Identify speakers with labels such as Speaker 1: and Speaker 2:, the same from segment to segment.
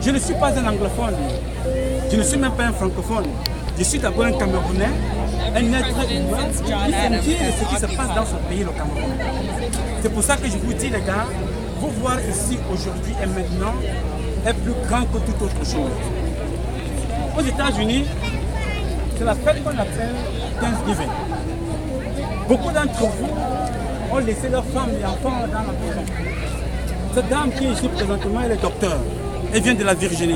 Speaker 1: Je ne suis pas un anglophone, je ne suis même pas un francophone. Je suis d'abord un Camerounais, un être humain qui s'aime dire ce qui se passe dans son pays, le Cameroun. C'est pour ça que je vous dis, les gars, vous voir ici aujourd'hui et maintenant est plus grand que toute autre chose. Aux États-Unis, c'est la fête qu'on appelle Thanksgiving. Beaucoup d'entre vous ont laissé leurs femmes et enfants dans la prison. Cette dame qui est ici présentement, elle est docteur. Elle vient de la Virginie.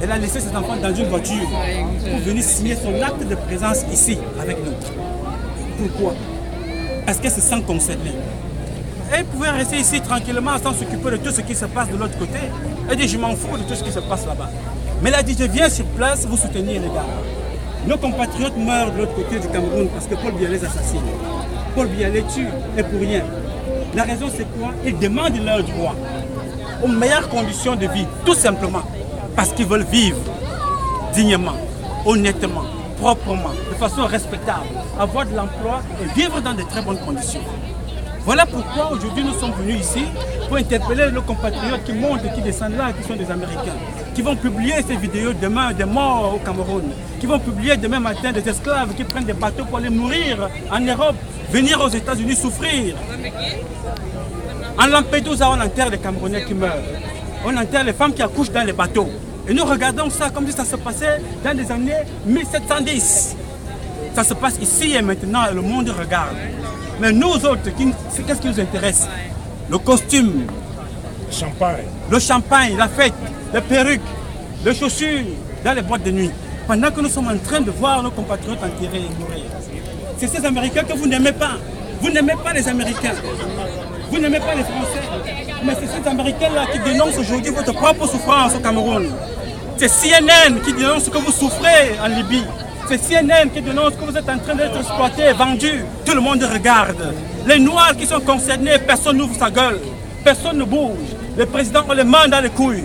Speaker 1: Elle a laissé ses enfants dans une voiture pour venir signer son acte de présence ici avec nous. Pourquoi? Parce qu'elle se sent concernée. Elle pouvait rester ici tranquillement sans s'occuper de tout ce qui se passe de l'autre côté. Elle dit, je m'en fous de tout ce qui se passe là-bas. Mais elle a dit, je viens sur place vous soutenir, les gars. Nos compatriotes meurent de l'autre côté du Cameroun parce que Paul Biya les assassine. Paul Biya les tue et pour rien. La raison c'est quoi? Ils demandent leurs droits aux meilleures conditions de vie, tout simplement. Parce qu'ils veulent vivre dignement, honnêtement, proprement, de façon respectable, avoir de l'emploi et vivre dans de très bonnes conditions. Voilà pourquoi aujourd'hui nous sommes venus ici pour interpeller nos compatriotes qui montent et qui descendent là, qui sont des Américains, qui vont publier ces vidéos demain des morts au Cameroun, qui vont publier demain matin des esclaves qui prennent des bateaux pour aller mourir en Europe, venir aux États-Unis souffrir. En Lampedusa, on enterre les Camerounais qui meurent. On enterre les femmes qui accouchent dans les bateaux. Et nous regardons ça comme si ça se passait dans les années 1710. Ça se passe ici et maintenant et le monde regarde. Mais nous autres, qu'est-ce qui nous intéresse? Le costume, le champagne, la fête, les perruques, les chaussures dans les boîtes de nuit. Pendant que nous sommes en train de voir nos compatriotes enterrés et mourir. C'est ces Américains que vous n'aimez pas. Vous n'aimez pas les Américains. Vous n'aimez pas les Français. Mais c'est ces Américains-là qui dénoncent aujourd'hui votre propre souffrance au Cameroun. C'est CNN qui dénonce que vous souffrez en Libye. C'est CNN qui dénonce que vous êtes en train d'être exploité, vendu. Tout le monde regarde. Les Noirs qui sont concernés, personne n'ouvre sa gueule. Personne ne bouge. Le président, on les mains dans les couilles.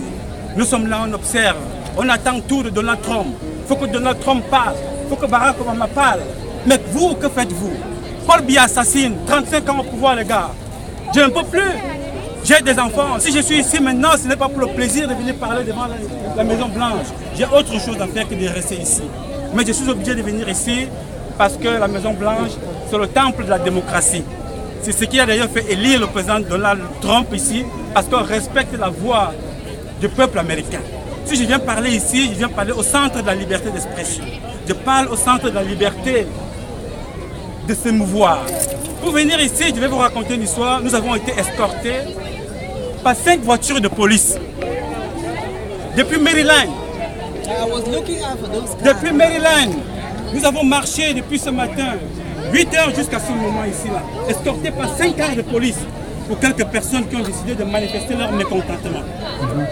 Speaker 1: Nous sommes là, on observe. On attend tout de Donald Trump. Il faut que Donald Trump parle. Il faut que Barack Obama parle. Mais vous, que faites-vous? Paul Biya assassine, 35 ans au pouvoir, les gars. Je ne peux plus. J'ai des enfants. Si je suis ici maintenant, ce n'est pas pour le plaisir de venir parler devant la Maison Blanche. J'ai autre chose à faire que de rester ici. Mais je suis obligé de venir ici parce que la Maison Blanche, c'est le temple de la démocratie. C'est ce qui a d'ailleurs fait élire le président Donald Trump ici, parce qu'on respecte la voix du peuple américain. Si je viens parler ici, je viens parler au centre de la liberté d'expression. Je parle au centre de la liberté de se mouvoir. Pour venir ici, je vais vous raconter une histoire. Nous avons été escortés par 5 voitures de police. Depuis Maryland. Depuis Maryland. Nous avons marché depuis ce matin, 8 heures jusqu'à ce moment ici, là, escortés par 5 cars de police pour quelques personnes qui ont décidé de manifester leur mécontentement.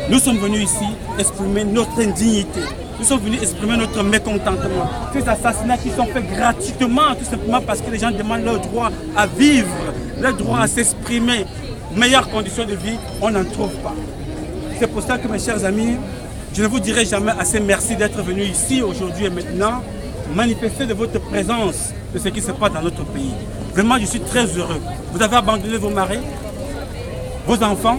Speaker 1: Nous sommes venus ici exprimer notre indignité. Nous sommes venus exprimer notre mécontentement. Ces assassinats qui sont faits gratuitement, tout simplement parce que les gens demandent leur droit à vivre, leur droit à s'exprimer. Meilleures conditions de vie, on n'en trouve pas. C'est pour ça que mes chers amis, je ne vous dirai jamais assez merci d'être venus ici aujourd'hui et maintenant, manifester de votre présence de ce qui se passe dans notre pays. Vraiment, je suis très heureux. Vous avez abandonné vos maris, vos enfants,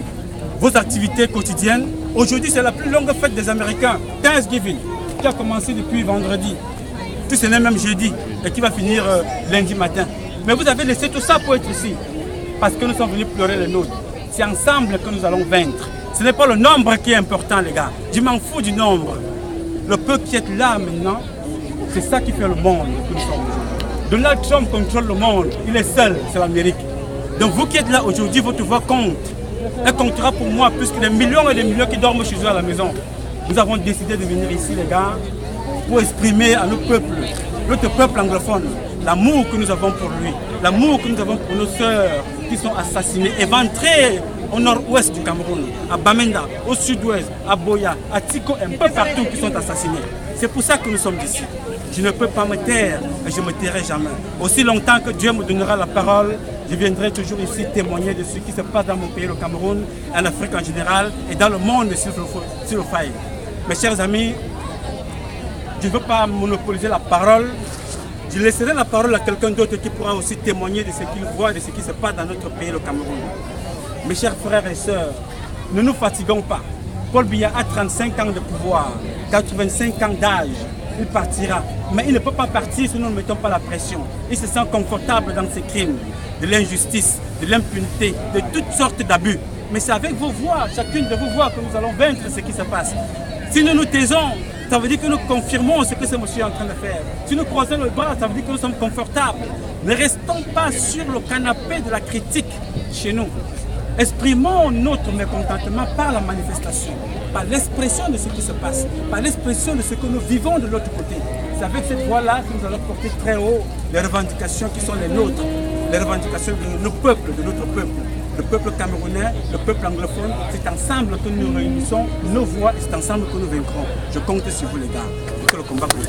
Speaker 1: vos activités quotidiennes. Aujourd'hui, c'est la plus longue fête des Américains, Thanksgiving, qui a commencé depuis vendredi. Tout ce n'est même jeudi et qui va finir lundi matin. Mais vous avez laissé tout ça pour être ici, parce que nous sommes venus pleurer les nôtres. C'est ensemble que nous allons vaincre. Ce n'est pas le nombre qui est important, les gars. Je m'en fous du nombre. Le peu qui est là maintenant, c'est ça qui fait le monde que nous sommes. Donald Trump contrôle le monde. Il est seul, c'est l'Amérique. Donc vous qui êtes là aujourd'hui, votre voix compte. Elle comptera pour moi plus que des millions et des millions qui dorment chez eux à la maison. Nous avons décidé de venir ici, les gars, pour exprimer à nos peuples, notre peuple anglophone, l'amour que nous avons pour lui, l'amour que nous avons pour nos sœurs qui sont assassinées, éventrées au nord-ouest du Cameroun, à Bamenda, au sud-ouest, à Boya, à Tiko, un peu partout qui sont assassinés. C'est pour ça que nous sommes ici. Je ne peux pas me taire et je ne me tairai jamais. Aussi longtemps que Dieu me donnera la parole, je viendrai toujours ici témoigner de ce qui se passe dans mon pays, le Cameroun, en Afrique en général et dans le monde s'il le faille. Mes chers amis, je ne veux pas monopoliser la parole. Je laisserai la parole à quelqu'un d'autre qui pourra aussi témoigner de ce qu'il voit, de ce qui se passe dans notre pays, le Cameroun. Mes chers frères et sœurs, ne nous fatiguons pas. Paul Biya a 35 ans de pouvoir, 85 ans d'âge. Il partira. Mais il ne peut pas partir si nous ne mettons pas la pression. Il se sent confortable dans ses crimes, de l'injustice, de l'impunité, de toutes sortes d'abus. Mais c'est avec vos voix, chacune de vos voix, que nous allons vaincre ce qui se passe. Si nous nous taisons, ça veut dire que nous confirmons ce que ce monsieur est en train de faire. Si nous croisons le bras, ça veut dire que nous sommes confortables. Ne restons pas sur le canapé de la critique chez nous. Exprimons notre mécontentement par la manifestation, par l'expression de ce qui se passe, par l'expression de ce que nous vivons de l'autre côté. C'est avec cette voix-là que nous allons porter très haut les revendications qui sont les nôtres, les revendications de nos peuples, de notre peuple. Le peuple camerounais, le peuple anglophone, c'est ensemble que nous réunissons nos voix et c'est ensemble que nous vaincrons. Je compte sur vous les gars, pour que le combat continue.